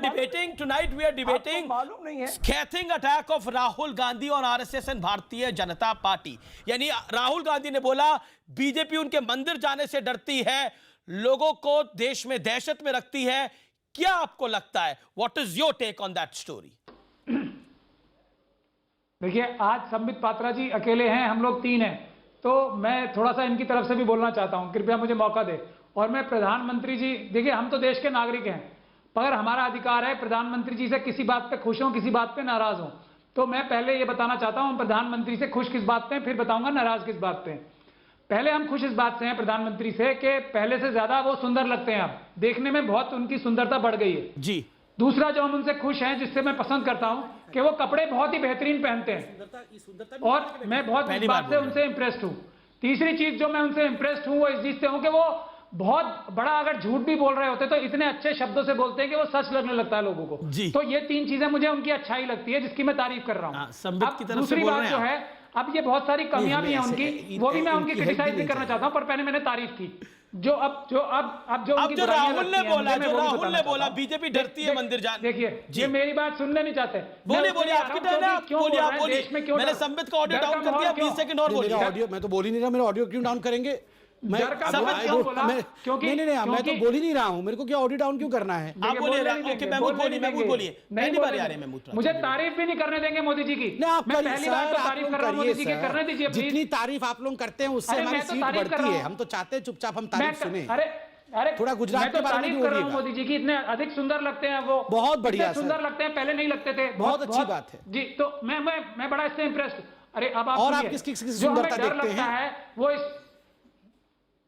debating
मालूम नहीं है
scathing attack of Rahul Gandhi और RSS and Bharatiya Janata party. यानी राहुल गांधी ने बोला बीजेपी उनके मंदिर जाने से डरती है, लोगों को देश में दहशत में रखती है। क्या आपको लगता है? What is your take on that story?
देखिए, आज संबित पात्रा जी अकेले हैं, हम लोग 3 हैं, तो मैं थोड़ा सा इनकी तरफ से भी बोलना चाहता हूं, कृपया मुझे मौका दे। और मैं प्रधानमंत्री जी, देखिए हम तो देश के नागरिक हैं, पर हमारा अधिकार है प्रधानमंत्री जी से किसी बात पे खुश हों, किसी बात पे नाराज हों। तो मैं पहले ये बताना चाहता हूं, प्रधानमंत्री से खुश किस बात पे, फिर बताऊंगा नाराज किस बात पे। पहले हम खुश इस बात से हैं प्रधानमंत्री से कि पहले से ज्यादा वो सुंदर लगते हैं, अब देखने में बहुत उनकी सुंदरता बढ़ गई है
जी।
दूसरा जो हम उनसे खुश हैं, जिससे मैं पसंद करता हूं, कि वो कपड़े बहुत ही बेहतरीन पहनते हैं और मैं बहुत इस बात से उनसे इंप्रेस्ड हूं। तीसरी चीज जो मैं उनसे इंप्रेस्ड हूं वो इस चीज से हूं कि वो बहुत बड़ा अगर झूठ भी बोल रहे होते तो इतने अच्छे शब्दों से बोलते हैं कि वो सच लगने लगता है लोगों को। तो ये 3 चीजें मुझे उनकी अच्छाई लगती है, जिसकी मैं तारीफ कर रहा हूं। अब दूसरी बात जो है, अब ये बहुत सारी कमियां भी हैं उनकी, वो भी मैं उनकी क्रिटिसाइज नहीं करना चाहता हूं, पर पहले मैंने तारीफ की। जो
राहुल ने बोला बीजेपी डरती है मंदिर जाने।
देखिए, ये मेरी बात सुनने नहीं चाहते।
बोलिए आपकी टर्न है, बोलिए। मैंने संबित का ऑडियो डाउन कर दिया, 20 सेकंड और बोलिए।
ऑडियो मैं तो बोल ही नहीं रहा, मेरा ऑडियो क्यों डाउन करेंगे? मैं तो बोल ही नहीं रहा हूं, मेरे को क्या ऑडियो डाउन क्यों करना है?
आप बोलिए, महमूद बोलिए। पहली बार आ रहे हैं महमूद।
मुझे तारीफ भी नहीं करने देंगे मोदी जी की। मैं पहली बार तो तारीफ कर रहा हूं मोदी जी की, करने दीजिए प्लीज।
जितनी तारीफ आप लोग करते हैं उससे हमारी सीट बढ़ती है। हम तो चाहते हैं चुपचाप हम तारीफ सुने।
अरे
थोड़ा गुजरात के बारे में
कर रहा हूं मोदी जी की, इतने अधिक सुंदर लगते हैं वो।
बहुत बढ़िया,
सुंदर लगते हैं, पहले नहीं लगते थे।
बहुत अच्छी बात है
जी। तो मैं बड़ा इससे इंप्रेस्ड। अरे अब
आप किसकी सुंदरता देखते हैं?
वो इस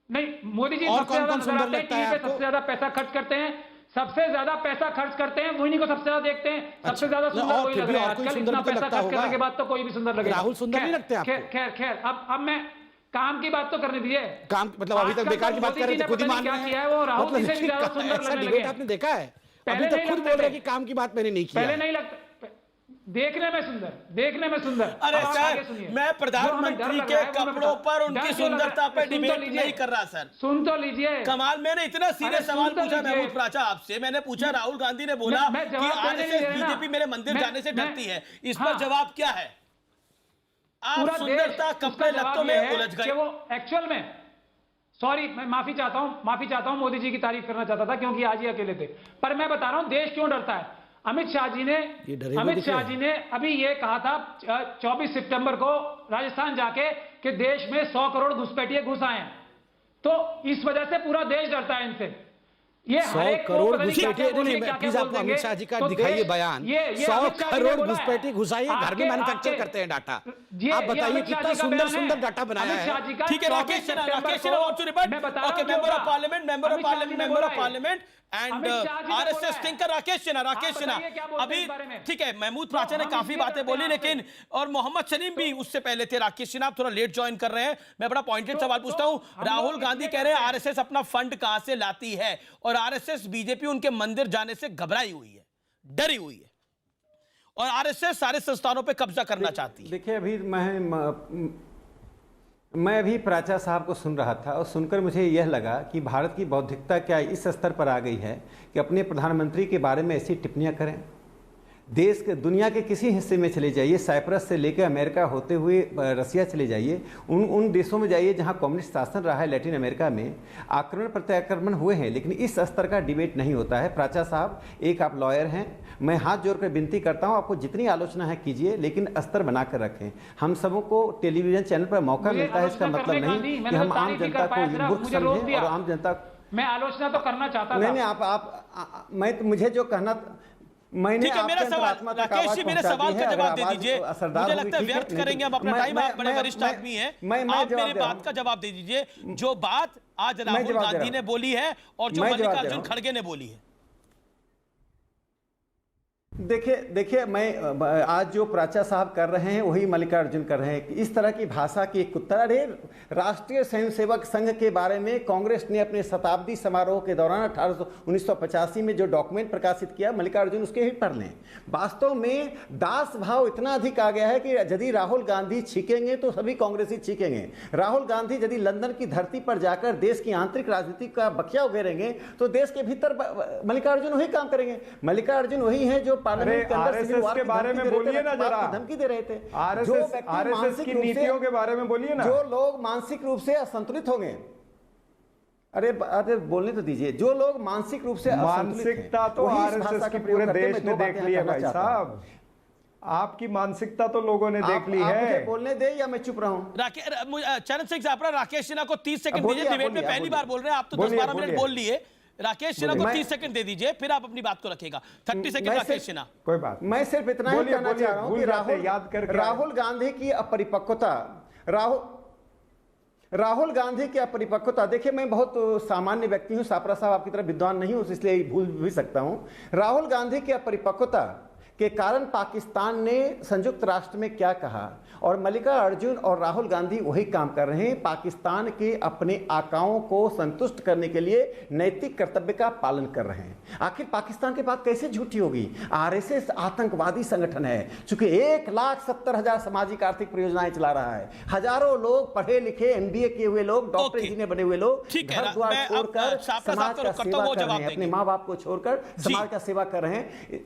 नहीं, मोदी जी सबसे ज्यादा सुंदर लगता है, सबसे ज्यादा पैसा खर्च करते हैं, सबसे ज्यादा पैसा खर्च करते हैं, वही को सबसे ज्यादा देखते हैं, सबसे ज्यादा सुंदर कोई लग रहा है आजकल। इतना पैसा खर्च करने के बाद तो कोई भी सुंदर लगेगा।
राहुल सुंदर नहीं लगते आपको?
खैर अब मैं काम की बात तो करने दीजिए।
काम मतलब अभी तक बेकार की बात कर रहे थे, खुद ही मान रहे हैं।
क्या है वो राहुल जी से भी ज्यादा सुंदर लगने लगे।
आपने देखा है? अभी तक खुद बोल रहे हैं कि काम की बात मैंने नहीं की।
पहले नहीं लगता, देखने में सुंदर।
अरे सर, मैं प्रधानमंत्री के कपड़ों पर उनकी सुंदरता पर डिबेट नहीं कर रहा सर।
सुन तो लीजिए।
कमाल, मैंने इतना सीरियस सवाल पूछा महमूद प्राचा आपसे। मैंने पूछा, राहुल गांधी ने बोला कि आरएसएस बीजेपी मेरे मंदिर जाने से डरती है, इस पर जवाब क्या है? आप सुंदरता कपड़े लत्तों में उलझ गए।
वो एक्चुअल में, सॉरी मैं माफी चाहता हूं, मोदी जी की तारीफ करना चाहता था क्योंकि आज ही अकेले थे, पर मैं बता रहा हूं देश क्यों डरता है। अमित शाह जी ने अभी ये कहा था 24 सितंबर को राजस्थान जाके कि देश में 100 करोड़ घुसपैठिए घुस आए हैं, तो इस वजह से पूरा देश डरता है इनसे। ये
100 करोड़ घुसपैठिए, प्लीज आपको अमित शाह जी का दिखाइए बयान। 100 करोड़ घुसपैठिए घुसाइए, घर में मैन्युफैक्चर करते हैं डाटा। आप बताइए कितना सुंदर डाटा बनाया है।
ठीक है, Rakesh Sinha wants to rebut. Okay, member of parliament and RSS thinker Rakesh Sinha. अभी ठीक है, महमूद प्राचा ने काफी बातें बोली, लेकिन और मोहम्मद सलीम भी उससे पहले थे। राकेश सिन्हा थोड़ा लेट ज्वाइन कर रहे हैं। मैं बड़ा पॉइंटेड सवाल पूछता हूं। राहुल गांधी कह रहे हैं आरएसएस अपना फंड कहां से लाती है, और आरएसएस बीजेपी उनके मंदिर जाने से घबराई हुई है, डरी हुई है, और आरएसएस सारे संस्थानों पर कब्जा करना चाहती है।
देखिए, अभी मैं अभी प्राचा साहब को सुन रहा था और सुनकर मुझे यह लगा कि भारत की बौद्धिकता क्या इस स्तर पर आ गई है कि अपने प्रधानमंत्री के बारे में ऐसी टिप्पणियां करें। देश के दुनिया के किसी हिस्से में चले जाइए, साइप्रस से लेकर अमेरिका होते हुए रसिया चले जाइए, उन देशों में जाइए जहां कम्युनिस्ट शासन रहा है, लैटिन अमेरिका में आक्रमण प्रत्याक्रमण हुए हैं, लेकिन इस स्तर का डिबेट नहीं होता है। प्राचा साहब, एक आप लॉयर हैं, मैं हाथ जोड़कर विनती करता हूं आपको जितनी आलोचना है कीजिए, लेकिन स्तर बनाकर रखें। हम सबों को टेलीविजन चैनल पर मौका मिलता है, इसका मतलब नहीं कि हम आम जनता को मूर्ख समझें और आम जनता।
मैं आलोचना तो करना चाहता था।
नहीं, आप मैं मुझे जो कहना मैंने
ठीक है, मेरा सवाल राकेश जी, मेरे सवाल का जवाब दे दीजिए। मुझे लगता है व्यर्थ करेंगे हम अपना टाइम, आप बड़े वरिष्ठ आदमी हैं, आप मेरे बात का जवाब दे दीजिए। जो बात आज राहुल गांधी ने बोली है और जो मल्लिकार्जुन खड़गे ने बोली है।
देखिए मैं आज जो प्राचा साहब कर रहे हैं वही मल्लिकार्जुन कर रहे हैं। इस तरह की भाषा की कुत्ता। अरे राष्ट्रीय स्वयंसेवक संघ के बारे में कांग्रेस ने अपने शताब्दी समारोह के दौरान 1985 में जो डॉक्यूमेंट प्रकाशित किया, मल्लिकार्जुन उसके ही पढ़ लें। वास्तव में दास भाव इतना अधिक आ गया है कि यदि राहुल गांधी छीकेंगे तो सभी कांग्रेसी छीकेंगे। राहुल गांधी यदि लंदन की धरती पर जाकर देश की आंतरिक राजनीति का बखिया उगेरेंगे तो देश के भीतर मल्लिकार्जुन वही काम करेंगे। मल्लिकार्जुन वही है जो पार्लियामेंट के अंदर
आरएसएस के बारे में बोलिए ना जरा,
धमकी दे रहे थे।
आरएसएस की नीतियों के बारे में बोलिए ना।
जो लोग मानसिक रूप से असंतुलित होंगे, अरे बोलने तो दीजिए, जो लोग मानसिक रूप से
मानसिकता तो आरएसएस की पूरे देश ने देख ली है भाई साहब। आपकी मानसिकता तो लोगों ने देख ली है।
मुझे बोलने दे या मैं चुप रहूं?
चरण सिंह साहब, राकेश सिन्हा को 30 सेकंड दीजिए। डिबेट में पहली बार बोल रहे हैं आप, तो 10-12 मिनट बोल लिए। राकेश सिन्हा को 30 सेकंड दे दीजिए, फिर आप अपनी बात को रखिएगा। 30 सेकंड राकेश सिन्हा।
कोई बात,
मैं सिर्फ इतना ही कहना चाह रहा हूं कि राहुल गांधी की अपरिपक्वता, राहुल गांधी की अपरिपक्वता। देखिए, मैं बहुत सामान्य व्यक्ति हूं, सापरा साहब आपकी तरह विद्वान नहीं हूं, इसलिए भूल भी सकता हूं। राहुल गांधी की अपरिपक्वता के कारण पाकिस्तान ने संयुक्त राष्ट्र में क्या कहा, और मल्लिकार्जुन और राहुल गांधी वही काम कर रहे हैं। पाकिस्तान के अपने आकाओं को संतुष्ट करने के लिए नैतिक कर्तव्य का पालन कर रहे हैं। आखिर पाकिस्तान के बात कैसे झूठी होगी? आरएसएस आतंकवादी संगठन है, चूंकि 1,70,000 सामाजिक आर्थिक परियोजनाएं चला रहा है। हजारों लोग पढ़े लिखे, एमबीए किए हुए लोग, डॉक्टर इंजीनियर बने हुए लोग घर द्वार छोड़कर समाज का सेवा कर रहे हैं, अपने माँ बाप को छोड़कर समाज का सेवा कर रहे हैं।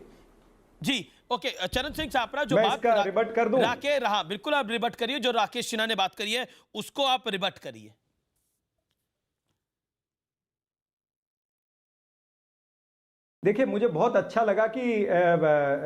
जी ओके, चरण सिंह छापरा, जो बात
रिबट कर दूं?
रहा, बिल्कुल आप रिबट करिए। जो राकेश सिन्हा ने बात करी है उसको आप रिबट करिए।
देखिए, मुझे बहुत अच्छा लगा कि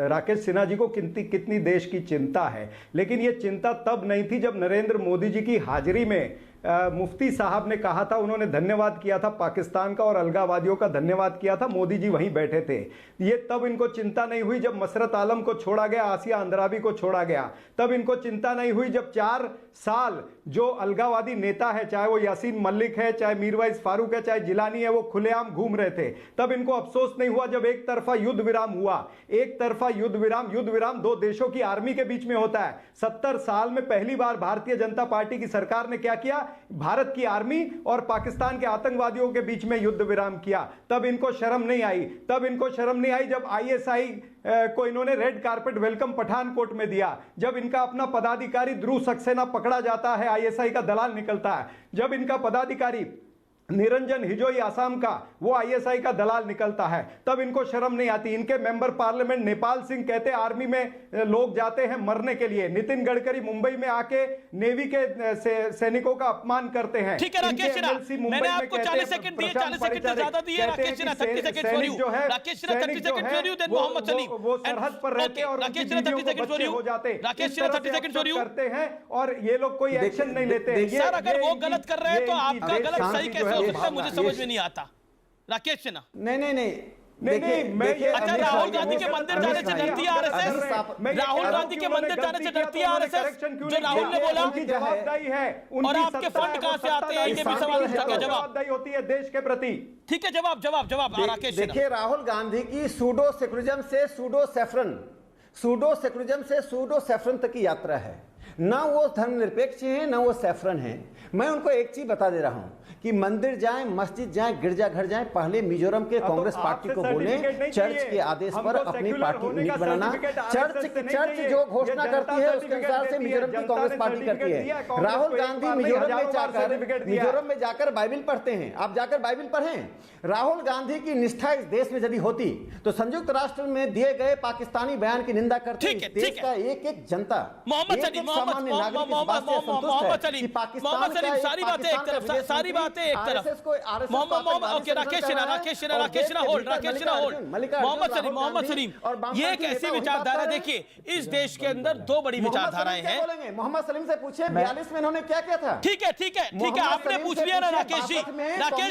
राकेश सिन्हा जी को कितनी देश की चिंता है, लेकिन ये चिंता तब नहीं थी जब नरेंद्र मोदी जी की हाजिरी में मुफ्ती साहब ने कहा था, उन्होंने धन्यवाद किया था पाकिस्तान का और अलगावादियों का धन्यवाद किया था। मोदी जी वहीं बैठे थे। ये तब इनको चिंता नहीं हुई जब मसरत आलम को छोड़ा गया, आसिया अंद्राबी को छोड़ा गया। तब इनको चिंता नहीं हुई जब 4 साल जो अलगावादी नेता है, चाहे वो यासीन मलिक है, चाहे मीरवाइज फारूक है, चाहे जिलानी है, वो खुलेआम घूम रहे थे। तब इनको अफसोस नहीं हुआ जब एक तरफा युद्ध विराम हुआ। एक तरफा युद्ध विराम 2 देशों की आर्मी के बीच में होता है। 70 साल में पहली बार भारतीय जनता पार्टी की सरकार ने क्या किया? भारत की आर्मी और पाकिस्तान के आतंकवादियों के बीच में युद्ध विराम किया। तब इनको शर्म नहीं आई। जब आईएसआई को इन्होंने रेड कारपेट वेलकम पठानकोट में दिया, जब इनका अपना पदाधिकारी ध्रुव सक्सेना पकड़ा जाता है, आईएसआई का दलाल निकलता है। जब इनका पदाधिकारी निरंजन हिजोई आसाम का, वो आईएसआई का दलाल निकलता है, तब इनको शर्म नहीं आती। इनके मेंबर पार्लियामेंट नेपाल सिंह कहते हैं आर्मी में लोग जाते हैं मरने के लिए। नितिन गडकरी मुंबई में आके नेवी के सैनिकों का अपमान करते हैं।
ठीक है राकेश सिन्हा, मैंने आपको 40 सेकंड दिए, 40 सेकंड से ज्यादा दिए। Rakesh Sinha 30 second for you. Rakesh Sinha 30 second for you, then Mohammed Salim.
वो सरहद पर रहते हैं और
Rakesh Sinha 30 second for you. Rakesh Sinha 30 second for you
करते हैं और ये लोग कोई एक्शन नहीं लेते हैं।
सर, अगर वो गलत कर रहे हैं तो आपका गलत सही कैसे हो सकता है? मुझे समझ में नहीं आता। राकेश सिन्हा,
नहीं,
अच्छा, राहुल गांधी के मंदिर जाने से डरती है आरएसएस? राहुल गांधी के मंदिर जाने से डरती है आरएसएस? जो राहुल ने बोला,
जवाबदारी है।
और आपके फंड कहां से आते हैं? ये भी सवाल का जवाब
होती है देश के प्रति।
ठीक है, जवाब राकेश सिन्हा।
देखिए, राहुल गांधी की सूडो सेकुलरिज्म से सूडो सेफ्रन तक की यात्रा है। ना वो धर्मनिरपेक्ष हैं, ना वो सैफरन हैं। मैं उनको एक चीज बता दे रहा हूं कि मंदिर जाएं, मस्जिद जाएं, गिरजाघर जाएं, पहले मिजोरम के कांग्रेस पार्टी को बोले चर्च के आदेश पर अपनी पार्टी यूनिट बनाना। चर्च जो घोषणा करती है उसके अनुसार से मिजोरम की कांग्रेस पार्टी करती है। राहुल गांधी मिजोरम में जाकर बाइबिल पढ़ते हैं। आप जाकर बाइबिल पढ़ें। राहुल गांधी की निष्ठा इस देश में यदि होती तो संयुक्त राष्ट्र में दिए गए पाकिस्तानी बयान की निंदा करते देश का एक एक जनता, सामान्य नागरिक इस बात से संतुष्ट है कि पाकिस्तान का
सारी बातें एक तरफ, सारी बातें एक तरफ। मोहम्मद सलीम, ये एक ऐसी विचारधारा, देखिए इस देश के अंदर दो बड़ी विचारधाराएं हैं।
मोहम्मद सलीम से पूछे 42 में इन्होंने क्या किया था।
ठीक है, आपने पूछ लिया ना राकेश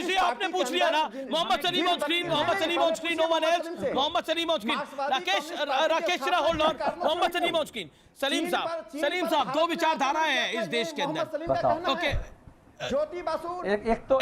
जी, आपने पूछ लिया ना। Mohammed Salim on screen, no one else. Mohammed Salim on screen, Rakesh hold on. Mohammed Salim on screen. Salim साहब, दो विचारधाराएं हैं इस देश के अंदर। ओके,
ज्योति बासु,
एक तो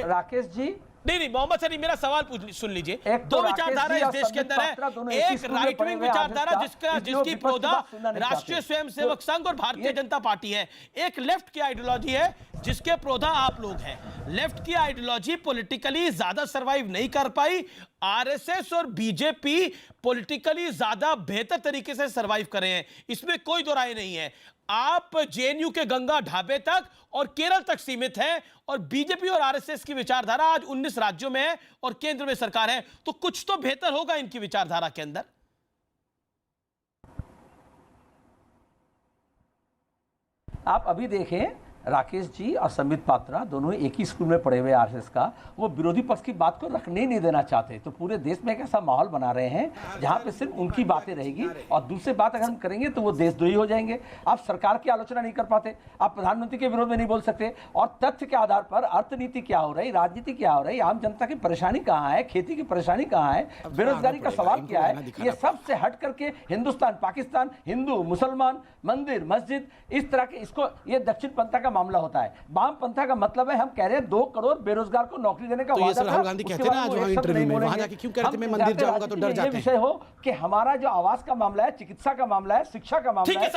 राकेश जी,
नहीं, मोहम्मद सलीम, मेरा सवाल सुन लीजिए। दो विचारधारा इस देश के अंदर है। एक राइट विंग विचारधारा जिसकी प्रोधा राष्ट्रीय स्वयंसेवक संघ और भारतीय जनता पार्टी है। एक लेफ्ट की आइडियोलॉजी है जिसके प्रोधा आप लोग हैं। लेफ्ट की आइडियोलॉजी पॉलिटिकली ज्यादा सरवाइव नहीं कर पाई। आरएसएस और बीजेपी पॉलिटिकली ज्यादा बेहतर तरीके से सरवाइव करे हैं, इसमें कोई दो राय नहीं है। आप जेएनयू के गंगा ढाबे तक और केरल तक सीमित हैं, और बीजेपी और आरएसएस की विचारधारा आज 19 राज्यों में है और केंद्र में सरकार है, तो कुछ तो बेहतर होगा इनकी विचारधारा के अंदर।
आप अभी देखें, राकेश जी और संबित पात्रा दोनों एक ही स्कूल में पढ़े हुए आरएसएस का, वो विरोधी पक्ष की बात को रखने ही नहीं देना चाहते। तो पूरे देश में एक ऐसा माहौल बना रहे हैं जहां पे सिर्फ उनकी बातें रहेगी, और दूसरी बात अगर हम करेंगे तो वो देशद्रोही हो जाएंगे। आप सरकार की आलोचना नहीं कर पाते, आप प्रधानमंत्री के विरोध में नहीं बोल सकते, और तथ्य के आधार पर अर्थनीति क्या हो रही, राजनीति क्या हो रही, आम जनता की परेशानी कहाँ है, खेती की परेशानी कहाँ है, बेरोजगारी का सवाल क्या है, ये सबसे हट करके हिंदुस्तान पाकिस्तान, हिंदू मुसलमान, मंदिर मस्जिद, इस तरह के, इसको ये दक्षिण पंथा का मामला होता है। वाम पंथा का मतलब है, हम कह रहे हैं 2 करोड़ बेरोजगार को नौकरी देने का वादा था।
राहुल गांधी कहते हैं ना आज वहां इंटरव्यू में, वहां जाके क्यों कहते हैं मैं मंदिर जाऊंगा तो डर जाते हैं।
विषय हो कि हमारा जो आवास का मामला है, चिकित्सा का मामला है, शिक्षा का मामला है,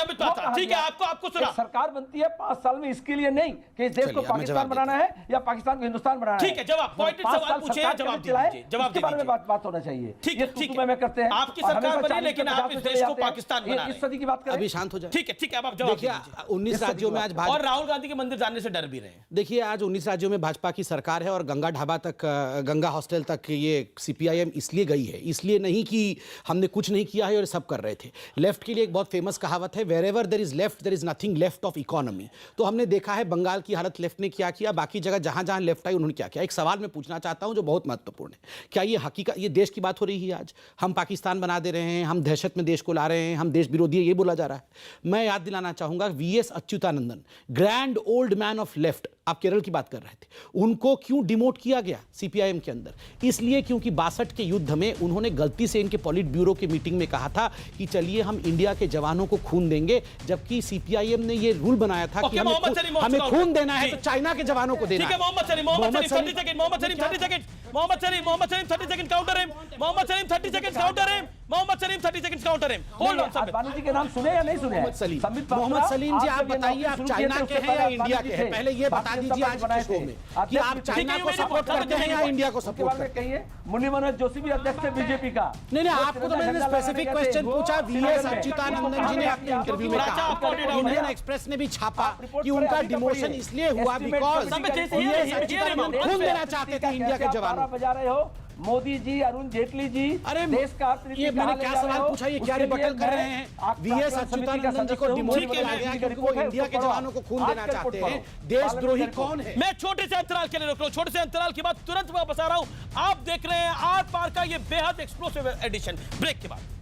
ठीक है, आपको सुना।
सरकार बनती है 5 साल में, इसके लिए नहीं कि इस देश को पाकिस्तान बनाना है या पाकिस्तान को हिंदुस्तान बनाना है।
ठीक है, जवाब पॉइंटेड सवाल पूछे, जवाब दीजिए, जवाब
के बारे में बात होना चाहिए।
ठीक है,
में करते हैं
आपकी सरकार बनी, लेकिन आप इस देश को पाकिस्तान बना रहे हैं।
इस सदी की बात करें,
अभी शांत हो जाए।
ठीक है, अब आप जवाब दीजिए।
19 राज्यों में आज भाजपा
और राहुल गांधी के मंदिर जाने से डर भी रहे हैं।
देखिए, आज 19 राज्यों में भाजपा की सरकार है और गंगा ढाबा तक, गंगा हॉस्टल तक ये सीपीआईएम इसलिए गई है, इसलिए नहीं कि हमने कुछ नहीं किया है और सब कर रहे थे। लेफ्ट के लिए एक बहुत फेमस कहावत है, wherever there is left there is nothing left of economy. तो हमने देखा है बंगाल की हालत लेफ्ट ने क्या किया, बाकी जगह जहां जहां लेफ्ट आई उन्होंने क्या किया। एक सवाल मैं पूछना चाहता हूं जो बहुत महत्वपूर्ण है, क्या ये हकीकत, ये देश की बात हो रही है आज, हम पाकिस्तान बना दे रहे हैं, हम दहशत में देश को ला रहे हैं, हम देश विरोधी है, ये बोला जा रहा है। मैं याद दिलाना चाहूंगा V S Achuthanandan, grand old man of left, आप केरल की बात कर रहे थे, उनको क्यों डिमोट किया गया सीपीआईएम के अंदर? इसलिए क्योंकि 62 के युद्ध में उन्होंने गलती से इनके पॉलिट ब्यूरो के मीटिंग में कहा था कि चलिए हम इंडिया के जवानों को खून देंगे, जबकि सीपीआईएम ने ये रूल बनाया था कि हमें खून देना है तो चाइना के जवानों को देना है।
Mohammed Salim 30 second, Mohammed Salim 30 second, Mohammed Salim counter him, Mohammed Salim 30 second counter him, Mohammed Salim 30 second counter him. Hold on,
Advani ji के नाम सुने या नहीं सुने?
मोहम्मद सलीम जी, आप बताइए, आप चाइना के हैं या इंडिया के हैं? पहले ये बता दीजिए आज के शो में कि आप चाइना को सपोर्ट करते हैं या इंडिया को सपोर्ट करते हैं?
कहिए। मुरली मनोज जोशी भी अध्यक्ष है बीजेपी का।
नहीं, आपको तो मैंने स्पेसिफिक क्वेश्चन पूछा। वीएस अच्युतानंदन जी ने अपने इंटरव्यू में कहा, इंडियन एक्सप्रेस ने भी छापा कि उनका डिमोशन इसलिए हुआ बिकॉज वीएस अच्युतानंदन खून देना चाहते थे इंडिया के जवानों।
बजा रहे हो मोदी जी, अरुण जेटली जी,
अरे
देश का
ये मैंने क्या सवाल पूछा, ये क्या रिबटल कर रहे हैं? वीएस अच्युतानंदन जी को डिमोट किया गया क्योंकि वो इंडिया के जवानों को खून देना चाहते हैं। देशद्रोही कौन है?
मैं छोटे से अंतराल के लिए रोक रहा हूं, छोटे से अंतराल के बाद तुरंत वापस आ रहा हूं। आप देख रहे हैं आर पार का ये बेहद एक्सप्लोसिव एडिशन, ब्रेक के बाद।